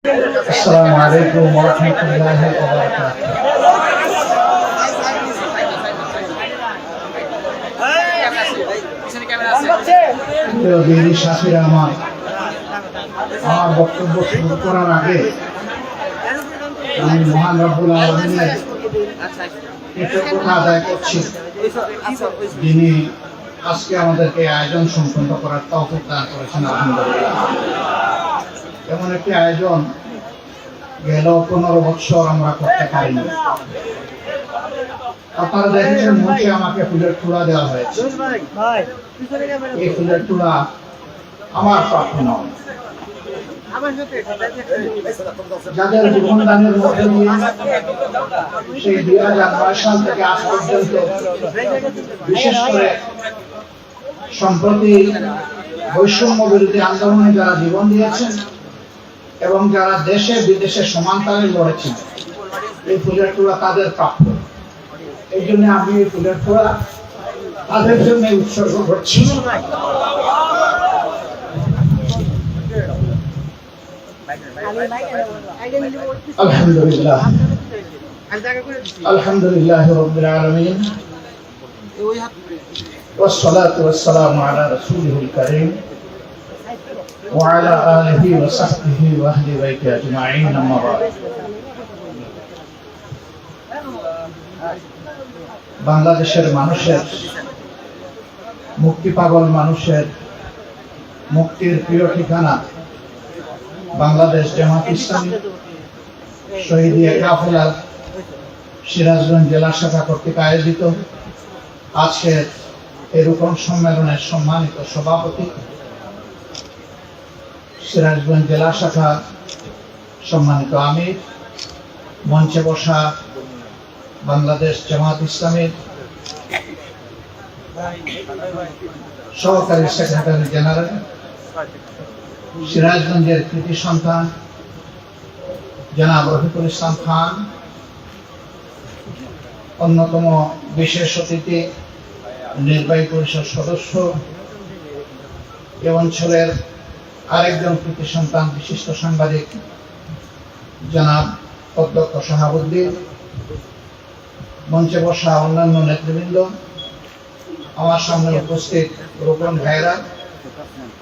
আসসালামু আলাইকুম ওয়া রাহমাতুল্লাহি ওয়া বারাকাতুহু। প্রিয় দিনী সাথীরা, আমার বক্তব্য শুরু করার আগে আমি মহান রব্বুল আলামিনের কৃতজ্ঞতা আদায় করছি, যিনি আজকে আমাদেরকে আয়োজন সম্পন্ন করার তৌফিক দান করেছেন। আলহামদুলিল্লাহ। এমন একটি আয়োজন গেল 15 বছর আমরা করতে পারিনি। আপনারা দেখেছেন মঞ্চে আমাকে ফুলের তোড়া দেওয়া হয়েছে। এই ফুলের তোড়া আমার প্রাপ্য নয়। যাদের জীবন দানের মধ্যে দিয়ে সেই 2009 সাল থেকে আজ পর্যন্ত, বিশেষ করে সম্প্রতি বৈষম্য বিরোধী আন্দোলনে যারা জীবন দিয়েছেন এবং যারা দেশে বিদেশে সমানতালে লড়েছেন, এই ফুলের তোড়া তাদের প্রাপ্য। এই জন্য আমি এই ফুলের তোড়া তাদের জন্য উৎসর্গ করছি। আলহামদুলিল্লাহ, আলহামদুলিল্লাহ রাব্বিল আলামিন, والصلاة والسلام على رسوله الكريم وعلى آله وصحبه وأهل بيته أجمعين، أما بعد। বাংলাদেশের মানুষের, মুক্তি পাগল মানুষের মুক্তির প্রিয় ঠিকানা বাংলাদেশ জামাত ইসলামী শহীদিয়া কাফেলা সিরাজগঞ্জ জেলা শাখা কর্তৃক আয়োজিত আজকের এই রোপণ সম্মেলনের সম্মানিত সভাপতি, সিরাজগঞ্জ জেলা শাখা সম্মানিত আমির, মঞ্চে বসা বাংলাদেশ জামাত ইসলামীর সহকারী সেক্রেটারি জেনারেল, সিরাজগঞ্জের কৃতি সন্তান জনাব রফিকুল ইসলাম খান, অন্যতম বিশেষ অতিথি নির্বাহী পরিষদ সদস্য, এ অঞ্চলের আরেকজন কৃতি সন্তান বিশিষ্ট সাংবাদিক জনাব অধ্যক্ষ শাহাবুদ্দিন, মঞ্চে বসা অন্যান্য নেতৃবৃন্দ, আমার সামনে উপস্থিত রোপণ ভাইরা,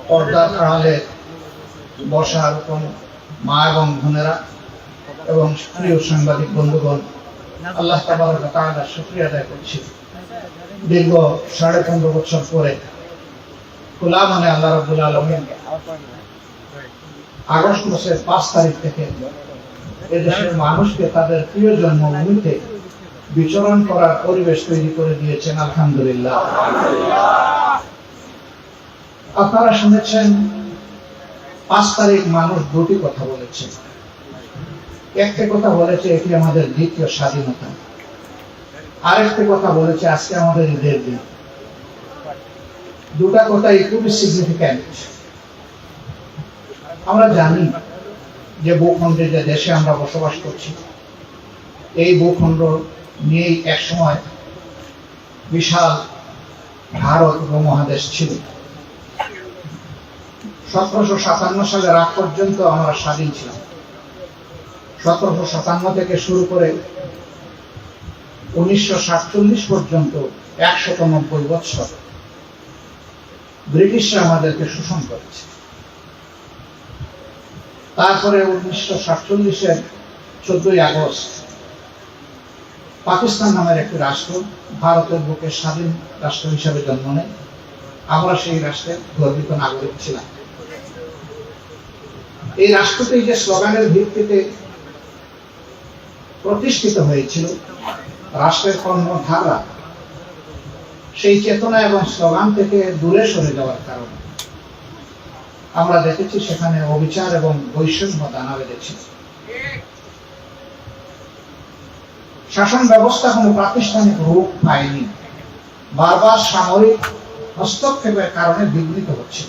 পর্দার আড়ালে বসা রোপণ মা এবং বোনেরা এবং প্রিয় সাংবাদিক বন্ধুগণ, আল্লাহ তাবারক ওয়া তাআলার শুকরিয়া আদায় করছি। দীর্ঘ 15.5 বছর পরে খোলা মানে আল্লাহ রাব্বুল আলামিন আগস্ট মাসের 5 তারিখ থেকে এদেশের মানুষকে তাদের প্রিয় জন্মভূমিতে বিচরণ করার পরিবেশ তৈরি করে দিয়েছেন। আলহামদুলিল্লাহ। আপনারা শুনেছেন 5 তারিখ মানুষ দুটি কথা বলেছে। একটা কথা বলেছে এটি আমাদের দ্বিতীয় স্বাধীনতা, আরেকটা কথা বলেছে আজকে আমাদের ঈদের দিন। দুটা কথাই খুবই সিগনিফিক্যান্ট। আমরা জানি যে ভূখণ্ডে, যে দেশে আমরা বসবাস করছি, এই ভূখণ্ড নিয়েই একসময় বিশাল ভারত উপমহাদেশ ছিল। 1757 সালের আগ পর্যন্ত আমরা স্বাধীন ছিলাম। 1757 থেকে শুরু করে 1947 পর্যন্ত 190 বছর ব্রিটিশরা আমাদেরকে শোষণ করেছে। তারপরে 1947-এর 14ই আগস্ট পাকিস্তান নামের একটি রাষ্ট্র ভারতের বুকে স্বাধীন রাষ্ট্র হিসেবে জন্ম নেয়। আমরা সেই রাষ্ট্রের গর্বিত নাগরিক ছিলাম। এই রাষ্ট্রটি যে স্লোগানের ভিত্তিতে প্রতিষ্ঠিত হয়েছিল, রাষ্ট্রের কর্মধারা সেই চেতনা এবং স্লোগান থেকে দূরে সরে যাওয়ার কারণে আমরা দেখেছি সেখানে অবিচার এবং বৈষম্য দানা বেঁধেছে। শাসন ব্যবস্থা কোনো প্রাতিষ্ঠানিক রূপ পায়নি, বারবার সামরিক হস্তক্ষেপের কারণে বিঘ্নিত হচ্ছিল।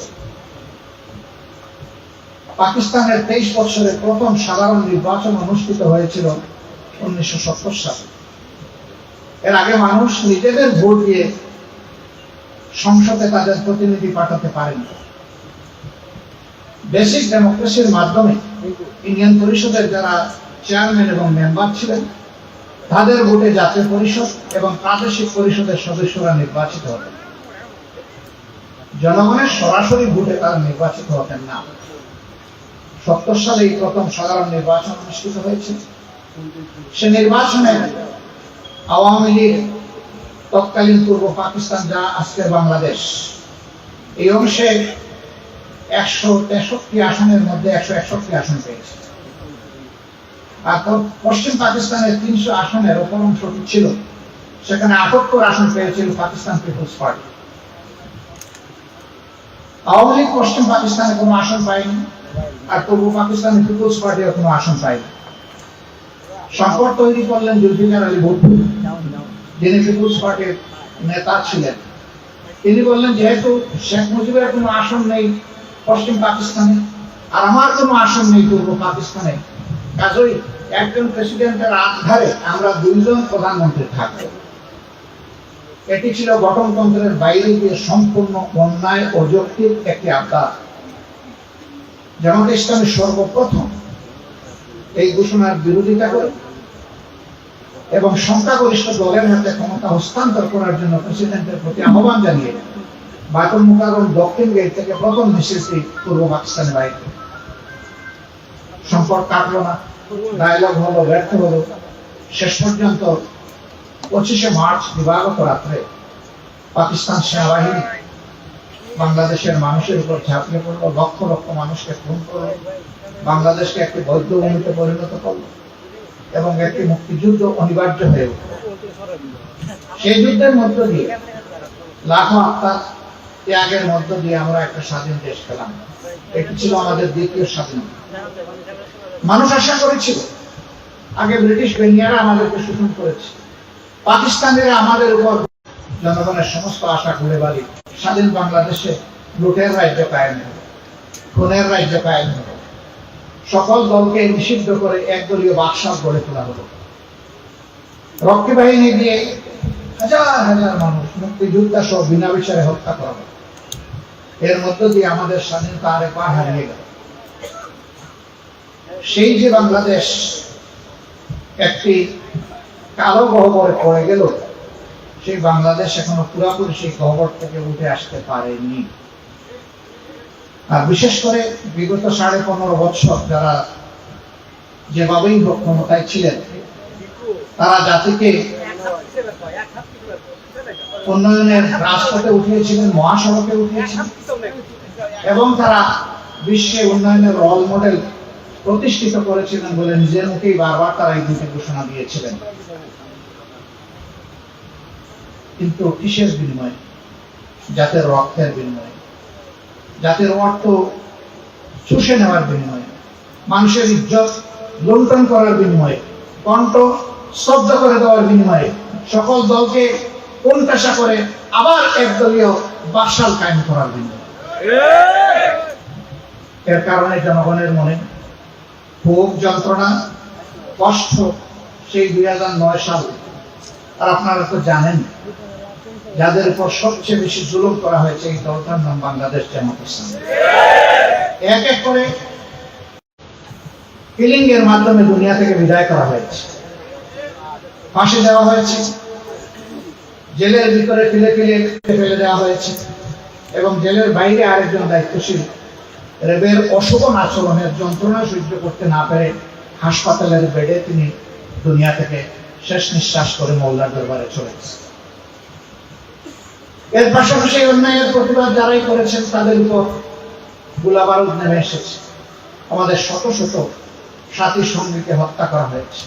পাকিস্তানের 23 বছরের প্রথম সাধারণ নির্বাচন অনুষ্ঠিত হয়েছিল 1970 সালে। এর আগে মানুষ নিজেদের ভোট দিয়ে সংসদে তাদের প্রতিনিধি পাঠাতে পারেনি। বেসিক ডেমোক্রেসির মাধ্যমে ইউনিয়ন পরিষদের যারা চেয়ারম্যান এবং মেম্বার ছিলেন তাদের ভোটে জাতীয় পরিষদ এবং প্রাদেশিক পরিষদের সদস্যরা নির্বাচিত হতেন। জনগণের সরাসরি ভোটে তারা নির্বাচিত হতেন না। 70 সালে এই প্রথম সাধারণ নির্বাচন অনুষ্ঠিত হয়েছে। সে নির্বাচনে আওয়ামী লীগ তৎকালীন পূর্ব পাকিস্তান, যা আজকের বাংলাদেশ, এই অংশে 163 আসনের মধ্যে 161 আসন পেয়েছে। আর পশ্চিম পাকিস্তানের 300 আসনের অপর অংশটি ছিল, সেখানে 78 আসন পেয়েছিল পাকিস্তান পিপলস পার্টি। আওয়ামী লীগ পশ্চিম পাকিস্তানে কোনো আসন পায়নি, আর পূর্ব পাকিস্তানে পিপলস পার্টিও কোনো আসন পায়নি। সংকট তৈরি করলেন জুলফিকার আলী ভুট্টো, যিনি পিপলস পার্টির নেতা ছিলেন। তিনি বললেন, যেহেতু শেখ মুজিবের কোনো আসন নেই পশ্চিম পাকিস্তানে আর আমার কোনো আসন নেই পূর্ব পাকিস্তানে, কাজেই একজন প্রেসিডেন্টের আধারে আমরা 2 জন প্রধানমন্ত্রী থাকবো। এটি ছিল গঠনতন্ত্রের বাইরে গিয়ে সম্পূর্ণ অন্যায় ও যৌক্তিক একটি আবদার। জামাত ইসলামী সর্বপ্রথম এই ঘোষণার বিরোধিতা করে এবং সংখ্যাগরিষ্ঠ দলের হাতে ক্ষমতা হস্তান্তর করার জন্য প্রেসিডেন্টের প্রতি আহ্বান জানিয়ে বায়তুল মুকাররম দক্ষিণ গেট থেকে প্রথম মিছিলটি পূর্ব পাকিস্তানে বাইরে। সংকট কাটলো না, ডায়লগ হলো, ব্যর্থ হলো। শেষ পর্যন্ত 25শে মার্চ দিবাগত রাত্রে পাকিস্তান সেনাবাহিনী বাংলাদেশের মানুষের উপর ঝাঁপিয়ে পড়লো, লক্ষ লক্ষ মানুষকে খুন করলো, বাংলাদেশকে একটি বৌদ্ধ ভূমিতে পরিণত করলো এবং একটি মুক্তিযুদ্ধ অনিবার্য হয়ে উঠল। সেই যুদ্ধের মধ্য দিয়ে লাখো আত্মার ত্যাগের মধ্য দিয়ে আমরা একটা স্বাধীন দেশ পেলাম। এটি ছিল আমাদের দ্বিতীয় স্বাধীনতা। মানুষ আশা করেছিল, আগে ব্রিটিশ বেনিয়ারা আমাদেরকে শোষণ করেছে, পাকিস্তানিরা আমাদের উপর জনগণের সমস্ত আশা ঘুরে বাড়ি। স্বাধীন বাংলাদেশে লুটের রাজ্য কায়েম হল, খুনের রাজ্য কায়েম হল, সকল দলকে নিষিদ্ধ করে একদলীয় বাকশাল গড়ে তোলা হলো। রক্ষী বাহিনী দিয়ে হাজার হাজার মানুষ মুক্তিযোদ্ধা সহ বিনা বিচারে হত্যা করা হলো। এর মধ্য দিয়ে আমাদের স্বাধীনতা আরেকবার হারিয়ে গেল। সেই যে বাংলাদেশ একটি কালো গহ্বরে পড়ে গেল, সেই বাংলাদেশ এখনো পুরোপুরি সেই গহ্বর থেকে উঠে আসতে পারেনি। আর বিশেষ করে বিগত 15.5 বছর যারা যেভাবেই ক্ষমতায় ছিলেন, তারা জাতিকে উন্নয়নের রাজপথে উঠিয়েছিলেন, মহাসড়কে উঠিয়েছিলেন এবং তারা বিশ্বে উন্নয়নের রোল মডেল প্রতিষ্ঠিত করেছিলেন বলে নিজের মুখেই বারবার তারা এই দুটি ঘোষণা দিয়েছিলেন। কিন্তু কিসের বিনিময়ে? জাতের রক্তের বিনিময়ে, জাতির অর্থ চুষে নেওয়ার বিনিময়ে, মানুষের ইজ্জত লুণ্ঠন করার বিনিময়ে, কণ্ঠ স্তব্ধ করে দেওয়ার বিনিময়ে, সকল দলকে কোণঠাসা করে আবার একদলীয় বাকশাল কায়েম করার বিনিময়ে। এর কারণে জনগণের মনে ক্ষোভ, যন্ত্রণা, কষ্ট সেই 2009 সাল। আর আপনারা তো জানেন, যাদের উপর সবচেয়ে বেশি জুলুম করা হয়েছে এই দলটার নাম বাংলাদেশ জামাত ইসলামী। এক এক করে কিলিং এর মাধ্যমে দুনিয়া থেকে বিদায় করা হয়েছে, ফাঁসি দেওয়া হয়েছে, জেলের ভিতরে ফেলে দেওয়া হয়েছে এবং জেলের বাইরে আরেকজন দায়িত্বশীল রেবের অশোভন আচরণের যন্ত্রণা সহ্য করতে না পেরে হাসপাতালের বেডে তিনি দুনিয়া থেকে শেষ নিঃশ্বাস করে মওলার দরবারে চলে গেছেন। এর পাশাপাশি অন্যায়ের প্রতিবাদ যারাই করেছেন তাদের উপর গোলাবারুদ নেমে এসেছে। আমাদের শত শত সাথী সঙ্গীকে হত্যা করা হয়েছে।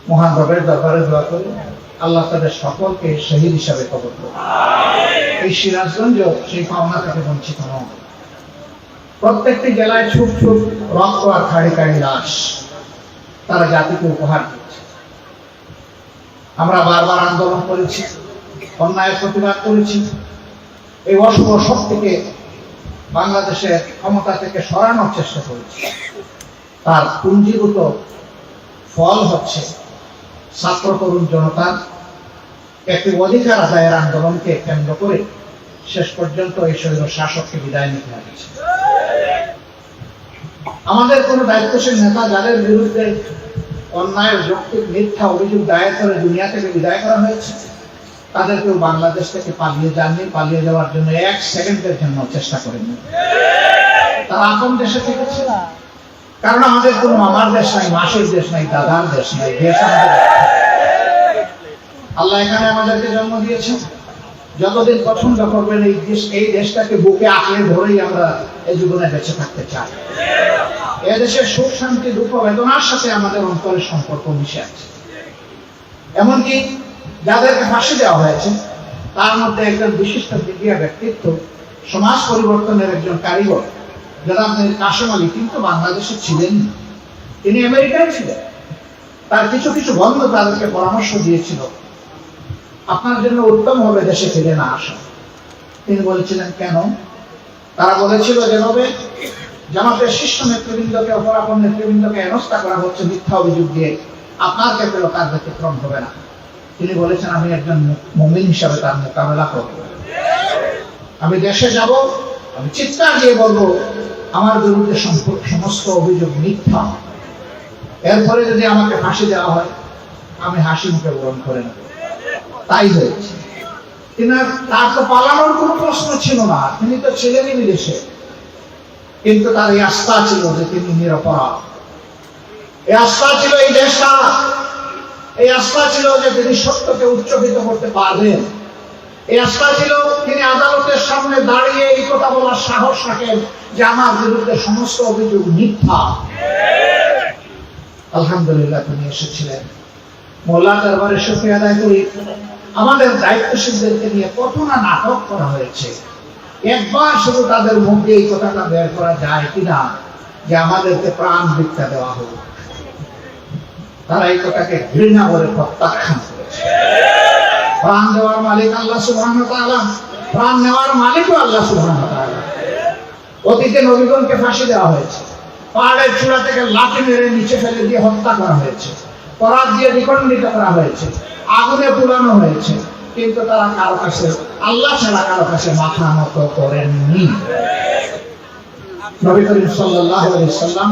মহান রবের দরবারে দোয়া করি আল্লাহ তাদের সকলকে শহীদ হিসাবে কবর করুন। এই সিরাজগঞ্জ সেই পাওনা থেকে বঞ্চিত নয়। প্রত্যেকটি জেলায় ছুট ছুট রক্ত আর খাড়ি খাড়ি লাশ তারা জাতিকে উপহার দিচ্ছে। আমরা বারবার আন্দোলন করেছি, অন্যায়ের প্রতিবাদ করেছি, এই অশুভ শক্তিকে বাংলাদেশের ক্ষমতা থেকে সরানোর চেষ্টা করেছি। তার পুঞ্জীভূত ফল হচ্ছে ছাত্র তরুণ জনতার একটি অধিকার আদায়ের আন্দোলনকে কেন্দ্র করে শেষ পর্যন্ত এই স্বৈর শাসককে বিদায় নিতে হয়েছে। আমাদের কোন দায়িত্বশীল নেতা যাদের বিরুদ্ধে অন্যায়, যৌক্তিক, মিথ্যা অভিযোগ দায়ের করে দুনিয়া থেকে বিদায় করা হয়েছে, তাদের কেউ বাংলাদেশ থেকে পালিয়ে যাননি, পালিয়ে যাওয়ার জন্য এক সেকেন্ডের জন্য চেষ্টা করেননি। তারা আপন দেশে থেকেছে। কারণ আমাদের কোনো মামার দেশ নাই, মাসির দেশ নাই, দাদার দেশ নাই, দেশ আমাদের। আল্লাহ এখানে আমাদেরকে জন্ম দিয়েছেন। যতদিন পছন্দ করবেন এই দেশটাকে বুকে আঁকড়ে ধরেই আমরা এই জীবনে বেঁচে থাকতে চাই। এদেশের সুখ, শান্তি, দুঃখ, বেদনার সাথে আমাদের অন্তরের সম্পর্ক মিশে আছে। এমনকি যাদেরকে ফাঁসি দেওয়া হয়েছে তার মধ্যে একজন বিশিষ্ট মিডিয়া ব্যক্তিত্ব, সমাজ পরিবর্তনের একজন কারিগর জনাব মীর কাসেম আলী, কিন্তু বাংলাদেশে ছিলেন না, তিনি আমেরিকায় ছিলেন। তার কিছু কিছু বন্ধু তাদেরকে পরামর্শ দিয়েছিল, আপনার জন্য উত্তম হবে দেশে ফিরে না আসা। তিনি বলেছিলেন কেন? তারা বলেছিল যেভাবে জামাতের শীর্ষ নেতৃবৃন্দকে, অপরাপর নেতৃবৃন্দকে হেনস্থা করা হচ্ছে মিথ্যা অভিযোগ দিয়ে, আপনার ক্ষেত্রেও তার ব্যতিক্রম হবে না। তিনি বলেছেন আমি একজন মুমিন হিসাবে তার মোকাবেলা করব। আমি দেশে যাব, আমি চিৎকার দিয়ে বলবো আমার বিরুদ্ধে সমস্ত অভিযোগ মিথ্যা। এরপরে যদি আমাকে ফাঁসি দেওয়া হয় আমি হাসি মুখে গ্রহণ করে নেব। তাই হয়েছে। তার তো পালানোর কোনো প্রশ্ন ছিল না, তিনি তো ছিলেনই বিদেশে। কিন্তু তার এই আস্থা ছিল যে তিনি নিরপরাধ, এই আস্থা ছিল এই দেশটা, এই আস্থা ছিল যে তিনি সত্যকে উচ্চকিত করতে পারবেন, এই আস্থা ছিল তিনি আদালতের সামনে দাঁড়িয়ে এই কথা বলার সাহস রাখেন যে আমার বিরুদ্ধে সমস্ত অভিযোগ মিথ্যা। আলহামদুলিল্লাহ তিনি এসেছিলেন। মোল্লা দরবারে শুকরিয়া আদায় করি, আমাদের দায়িত্বশীলদেরকে নিয়ে কত না নাটক করা হয়েছে। একবার শুধু তাদের মুখ দিয়ে এই কথাটা বের করা যায় কিনা যে আমাদেরকে প্রাণ ভিক্ষা দেওয়া হোক, তারা এই কথাকে ঘৃণা করে প্রত্যাখ্যান করেছে। প্রাণ দেওয়ার মালিক আল্লাহ সুবহানাহু ওয়া তাআলা, প্রাণ নেওয়ার মালিকও আল্লাহ সুবহানাহু ওয়া তাআলা। অতীতে নবীগণকে ফাঁসি দেওয়া হয়েছে, পাহাড়ের চূড়া থেকে লাঠি মেরে নিচে ফেলে দিয়ে হত্যা করা হয়েছে, করাত দিয়ে দ্বিখণ্ডিত করা হয়েছে, আগুনে পোড়ানো হয়েছে, কিন্তু তারা কারো কাছে, আল্লাহ ছাড়া কারো কাছে মাথা নত করেননি। নবী করিম সাল্লাল্লাহু আলাইহি সাল্লাম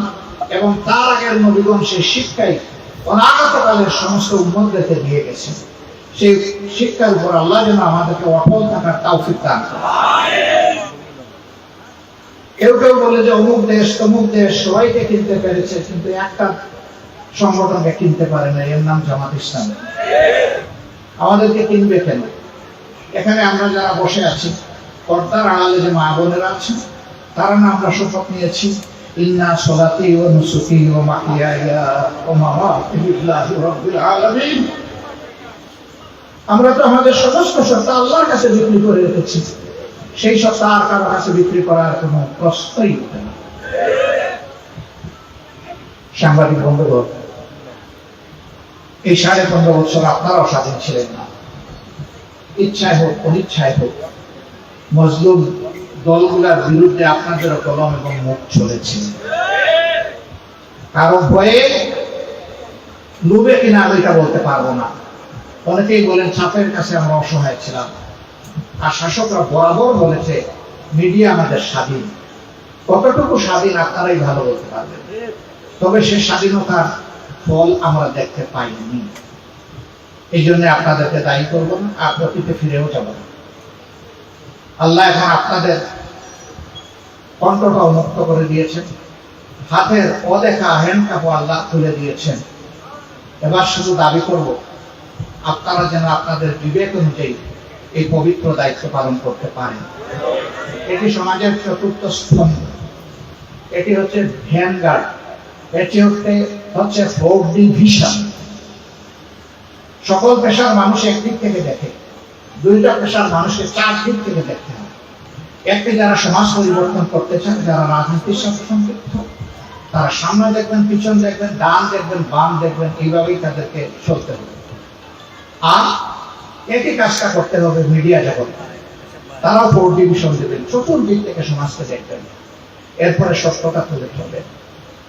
এবং তার আগের নবীগণ সেই শিক্ষাই অনাগত কালের সমস্ত উম্মতদেরকে দিয়ে গেছেন। সেই শিক্ষার উপর আল্লাহ যেন আমাদেরকে অটল থাকার তৌফিক দান করেন। কেউ কেউ বলে যে অমুক দেশ তমুক দেশ সবাইকে কিনতে পেরেছে, কিন্তু একটা সংগঠনকে কিনতে পারে না, এর নাম জামাত ইসলামী। আমাদেরকে কিনবে কেন? এখানে আমরা যারা বসে আছি, পর্দার আড়ালে যে মা বোনেরা আছেন, তারা না আমরা শপথ নিয়েছি ইন্না সলাতি ওয়া নুসুকি ওয়া মাহইয়ায়া ওয়া মামাতি লিল্লাহি রাব্বিল আলামিন। আমরা তো আমাদের সমস্ত সত্তা আল্লাহর কাছে বিক্রি করে রেখেছি, সেই সত্তা আর কারো কাছে বিক্রি করার কোনো প্রশ্নই ওঠে না। সাংবাদিক বন্ধুগণ, এই 15.5 বছর আপনারাও স্বাধীন ছিলেন না। ইচ্ছায় হোক অনিচ্ছায় হোক মজলুম দলগুলোর বিরুদ্ধে আপনাদের কলম এবং মুখ চলেছে। কারো ভয়ে, লোভে কিনা আমি এটা বলতে পারবো না। অনেকেই বলেন ছাপের কাছে আমরা অসহায় ছিলাম, আর শাসকরা বরাবর বলেছে মিডিয়া আমাদের স্বাধীন। কতটুকু স্বাধীন আপনারাই ভালো বলতে পারবেন। তবে সে স্বাধীনতার ফল আমরা দেখতে পাইনি। এই জন্য আপনাদেরকে দায়ী করবো না, আর অতীতে ফিরেও যাব না। আল্লাহ এখন আপনাদের কণ্ঠটা মুক্ত করে দিয়েছেন, হাতের অদেখা হ্যান্ডকাপও আল্লাহ তুলে দিয়েছেন। এবার শুধু দাবি করব আপনারা যেন আপনাদের বিবেক অনুযায়ী এই পবিত্র দায়িত্ব পালন করতে পারেন। এটি সমাজের চতুর্থ স্তম্ভ, এটি হচ্ছে ভ্যানগার্ড, এটি হচ্ছে 4D ভিশন। সকল পেশার মানুষ একদিক থেকে দেখে, দুইটা পেশার মানুষকে 4 দিক থেকে দেখতে হয়। একটি যারা সমাজ পরিবর্তন করতে চান, যারা রাজনীতির সাথে সম্পৃক্ত, তারা সামনে দেখবেন, পিছন দেখবেন, ডান দেখবেন, বাম দেখবেন, এইভাবেই তাদেরকে চলতে হবে। আর একই কাজটা করতে হবে মিডিয়া জগৎ, তারাও 4D ভিশন দেবেন, চতুর্দিক থেকে সমাজকে দেখবেন, এরপরে সত্যতা তুলে ধরবেন।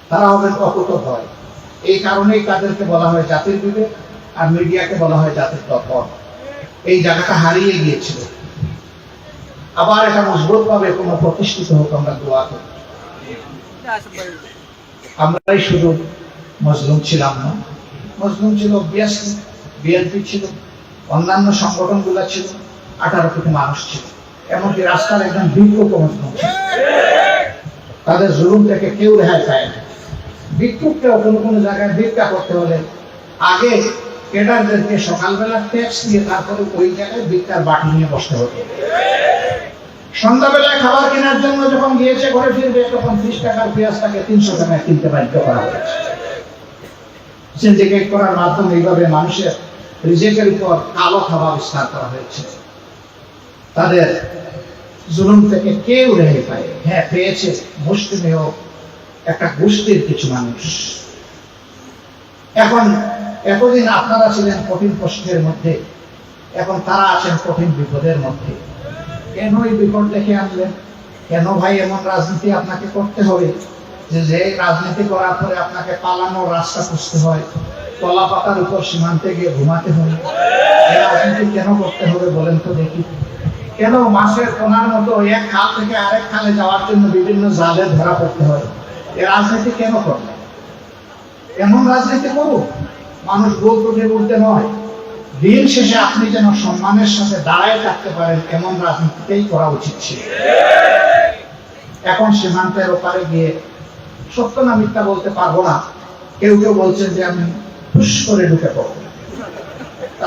তারা হবেন অকুত ভয়। এই কারণেই তাদেরকে বলা হয় জাতির বিবেক, আর মিডিয়াকে বলা হয় জাতির দর্পণ। এই জায়গাটা হারিয়ে গিয়েছিল। আবার এটা মজবুত ভাবে কোনো প্রতিষ্ঠিত হোক, আমরা দোয়া করি। আমরাই শুধু মজলুম ছিলাম না, মজলুম ছিল বিএনপি ছিল, অন্যান্য সংগঠনগুলো ছিল, 18 কোটি মানুষ ছিল, এমনকি রাস্তার একজন ভিক্ষুক মজলুম ছিল। তাদের জুলুম থেকে কেউ রেহাই পায় না। ভিক্ষুককেও কোনো কোনো জায়গায় ভিক্ষা করতে হলে আগে ক্যাডারদেরকে সকালবেলা ট্যাক্স দিয়ে তারপরে ওই জায়গায় ভিক্ষার বাটি নিয়ে বসতে হতো। সন্ধ্যাবেলায় খাবার কেনার জন্য যখন গিয়েছে ঘরে ফিরবে, তখন 30 টাকার পেঁয়াজটাকে 300 টাকায় কিনতে বাধ্য করা হয়েছে। সিন্ডিকেট করার মাধ্যমে এইভাবে মানুষের রিজেকের উপর কালো খাবার বিস্তার করা হয়েছে। তাদের জুলুম থেকে কেউ রেহাই পায়। হ্যাঁ, পেয়েছে মুসলিমেও একটা গোষ্ঠীর কিছু মানুষ। এখন এতদিন আপনারা ছিলেন কঠিন প্রশ্নের মধ্যে, এখন তারা আছেন কঠিন বিপদের মধ্যে। কেন এই বিপদ ডেকে আনলেন? কেন ভাই এমন রাজনীতি আপনাকে করতে হবে যে রাজনীতি করার পরে আপনাকে পালানোর রাস্তা খুঁজতে হয়, কলা পাতার উপর সীমান্তে গিয়ে ঘুমাতে হয়? এই রাজনীতি কেন করতে হবে বলেন তো দেখি? কেন মাছের কোনার মতো এক খাল থেকে আরেক খালে যাওয়ার জন্য বিভিন্ন জালে ধরা পড়তে হয়? এই রাজনীতি কেন করবে? এমন রাজনীতি করুক, মানুষ গোল উঠে উঠতে নয়, দিন শেষে আপনি যেন সম্মানের সাথে দাঁড়ায় থাকতে পারেন, এমন রাজনীতিতেই করা উচিত ছিল। এখন সীমান্তের ওপারে গিয়ে সত্য না মিথ্যা বলতে পারবো না, কেউ কেউ বলছেন যে আমি হুশ করে ঢুকে পড়ব।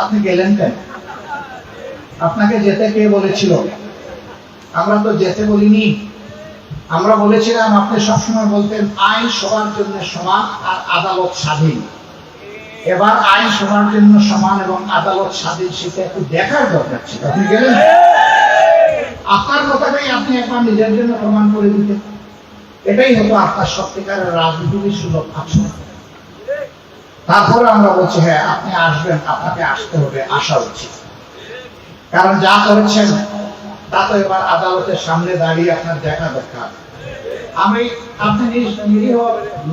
আপনি গেলেন কেন? আপনাকে যেতে কে বলেছিল? আমরা তো যেতে বলিনি। আমরা বলেছিলাম, আপনি সবসময় বলতেন আইন সবার জন্য সমান আর আদালত স্বাধীন। এবার আইন সবার জন্য সমান এবং আদালত স্বাধীন, সেটা একটু দেখার দরকার ছিল। আপনি গেলেন, আপনার কথাটাই আপনি একবার নিজের জন্য প্রমাণ করে দিতেন। এটাই হতো আপনার সত্যিকারের রাজনীতির সুলভ আচরণ। তারপরে আমরা বলছি হ্যাঁ আপনি আসবেন, আপনাকে আসতে হবে, আসা উচিত। কারণ যা করেছেন তা তো এবার আদালতের সামনে দাঁড়িয়ে আপনার দেখা দরকার। আপনি নিরীহ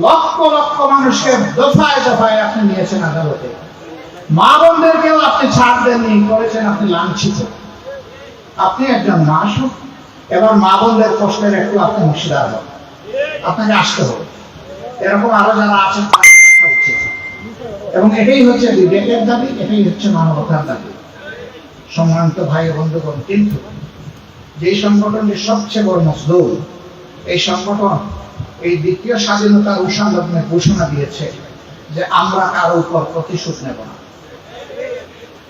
লক্ষ লক্ষ মানুষকে দফায় দফায় আপনি নিয়েছেন আদালতে, মা বোনদেরকেও আপনি ছাড় দেননি, করেছেন আপনি লাঞ্ছিত। আপনি একজন মাসুক, এবার মা বোনদের কষ্টের একটু আপনি অংশীদার হন, আপনাকে আসতে হবে। এরকম আরো যারা আছেন তাদের আসা উচিত। এবং এটাই হচ্ছে বিবেকের দাবি, এটাই হচ্ছে মানবতার দাবি। সম্মানিত ভাই বন্ধুগণ, কিন্তু যে সংগঠনটি সবচেয়ে বড় মজলুম, এই সংগঠন এই দ্বিতীয় স্বাধীনতার উষালগ্নে ঘোষণা দিয়েছে যে আমরা কারো উপর প্রতিশোধ নেব না।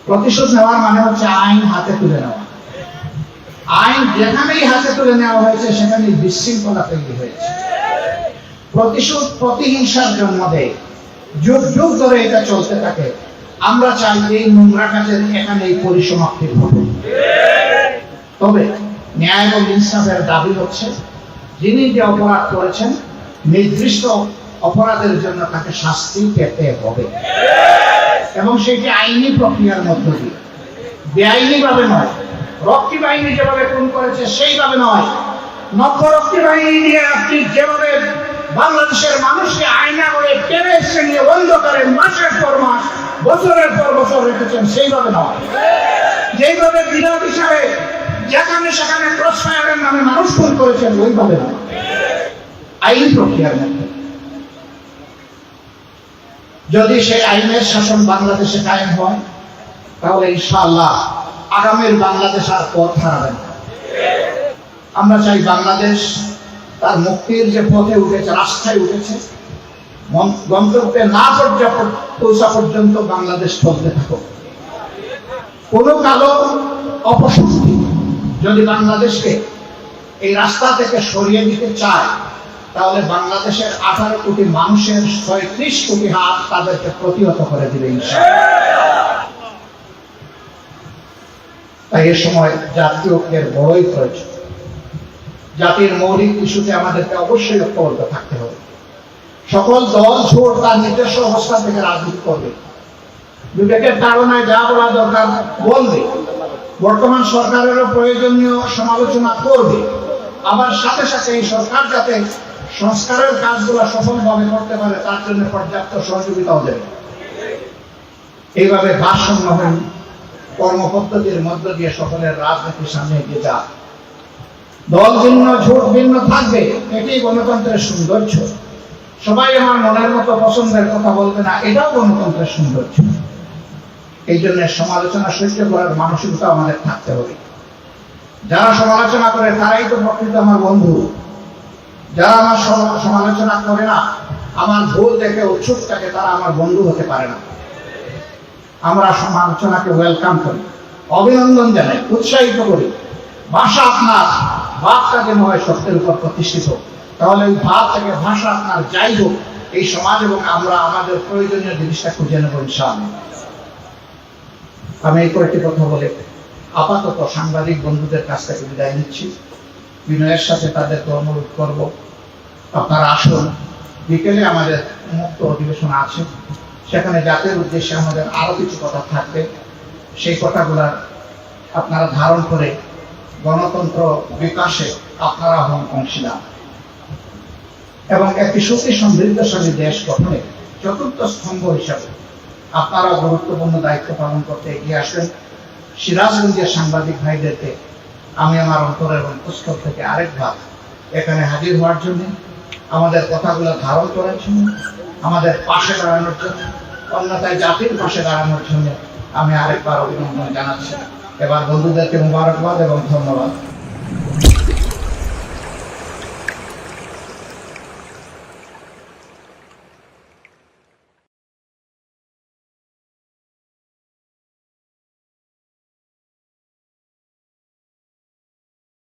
প্রতিশোধ নেওয়ার মানে হচ্ছে আইন হাতে তুলে নেওয়া। আইন যেখানেই হাতে তুলে নেওয়া হয়েছে সেখানেই বিশৃঙ্খলা তৈরি হয়েছে। প্রতিশোধ প্রতিহিংসার জন্ম দেয়, যুগ যুগ ধরে এটা চলতে থাকে। আমরা চাই এই নোংরা কাজের এখানেই পরিসমাপ্তি ঘটে। তবে ন্যায় এবং ইনসাফের দাবি হচ্ছে যিনি যে অপরাধ করেছেন নির্দিষ্ট অপরাধের জন্য তাকে শাস্তি পেতে হবে, এবং সেটি আইনি প্রক্রিয়ার মধ্য দিয়ে, বেআইনি ভাবে নয়। রক্ষী বাহিনী যেভাবে খুন করেছে সেইভাবে নয়, নব্যরক্ষী বাহিনী দিয়ে আপনি যেভাবে বাংলাদেশের মানুষকে আয়না করে টেনে এসে নিয়ে অন্ধকারে মাসের পর মাস বছরের পর বছর রেখেছেন সেইভাবে নয়। যেইভাবে বিনা বিচারে যেখানে সেখানে ক্রস ফায়ারের নামে মানুষ খুন করেছেন ওইভাবে নয়, আইন প্রক্রিয়ার মধ্যে। যদি সেই আইনের শাসন বাংলাদেশে কায়েম হয় তাহলে ইনশাআল্লাহ আগামীর বাংলাদেশ আর পথ হারাবে না। আমরা চাই বাংলাদেশ তার মুক্তির যে পথে উঠেছে, রাস্তায় উঠেছে, গন্তব্যে না পৌঁছা পর্যন্ত বাংলাদেশ চলতে থাকুক। কোনো কালো অপশক্তি যদি বাংলাদেশকে এই রাস্তা থেকে সরিয়ে দিতে চায় তাহলে বাংলাদেশের 18 কোটি মানুষের 36 কোটি হাত তাদেরকে প্রতিহত করে দিবে ইনশাআল্লাহ। তাই এ সময় জাতীয় ঐক্যের বড়ই প্রয়োজন। জাতির মৌলিক ইস্যুতে আমাদেরকে অবশ্যই ঐক্যবদ্ধ থাকতে হবে। সকল দল ছোট তার নিজস্ব অবস্থা থেকে রাজনীতি করবে, বিবেকের ধারণায় যা বলা দরকার বলবে, বর্তমান সরকারেরও প্রয়োজনীয় সমালোচনা করবে, আবার সাথে সাথে এই সরকার যাতে সংস্কারের কাজগুলো সফলভাবে করতে পারে তার জন্য পর্যাপ্ত সহযোগিতাও দেবে। এইভাবে ভারসাম্যহীন কর্মপদ্ধতির মধ্য দিয়ে সকলের রাজনীতির সামনে এগিয়ে যা দল ভিন্ন, ঝোট ভিন্ন থাকবে, এটি গণতন্ত্রের সৌন্দর্য। সবাই আমার মনের মতো পছন্দের কথা বলবে না, এটাও গণতন্ত্রের সৌন্দর্য। এই জন্য সমালোচনা সহ্য করার মানসিকতা আমাদের থাকতে হবে। যারা সমালোচনা করে তারাই তো প্রকৃত আমার বন্ধু। যারা আমার সমালোচনা করে না, আমার ভুল দেখে উৎসুক থাকে, তারা আমার বন্ধু হতে পারে না। আমরা সমালোচনাকে ওয়েলকাম করি, অভিনন্দন জানাই, উৎসাহিত করি। ভাষা আপনার, ভাবটা যেন হয় সত্যের উপর প্রতিষ্ঠিত, তাহলে ওই ভাব থেকে ভাষা আপনার যাই হোক, এই সমাজ এবং আমরা আমাদের প্রয়োজনীয় জিনিসটা খুঁজে নেব ইনশাআল্লাহ। আমি এই কয়েকটি কথা বলে আপাতত সাংবাদিক বন্ধুদের কাছ থেকে বিদায় নিচ্ছি। বিনয়ের সাথে তাদেরকে অনুরোধ করব, আপনারা আসুন। বিকেলে আমাদের মুক্ত অধিবেশন আছে, সেখানে জাতির উদ্দেশ্যে আমাদের আরো কিছু কথা থাকবে। সেই কথাগুলা আপনারা ধারণ করে গণতন্ত্র বিকাশে আপনারা হন অংশীদার এবং একটি সুখী সমৃদ্ধশালী দেশ গঠনে চতুর্থ স্তম্ভ হিসাবে আপনারা গুরুত্বপূর্ণ দায়িত্ব পালন করতে এগিয়ে আসবেন। সিরাজগঞ্জের সাংবাদিক ভাইদেরকে আমি আমার অন্তর এবং পুস্তক থেকে আরেকবার এখানে হাজির হওয়ার জন্য, আমাদের কথাগুলো ধারণ করার জন্য, আমাদের পাশে দাঁড়ানোর জন্য, অন্যথায় জাতির পাশে দাঁড়ানোর জন্য আমি আরেকবার অভিনন্দন জানাচ্ছি। এবার বন্ধুদেরকে মুবারকবাদ এবং ধন্যবাদ।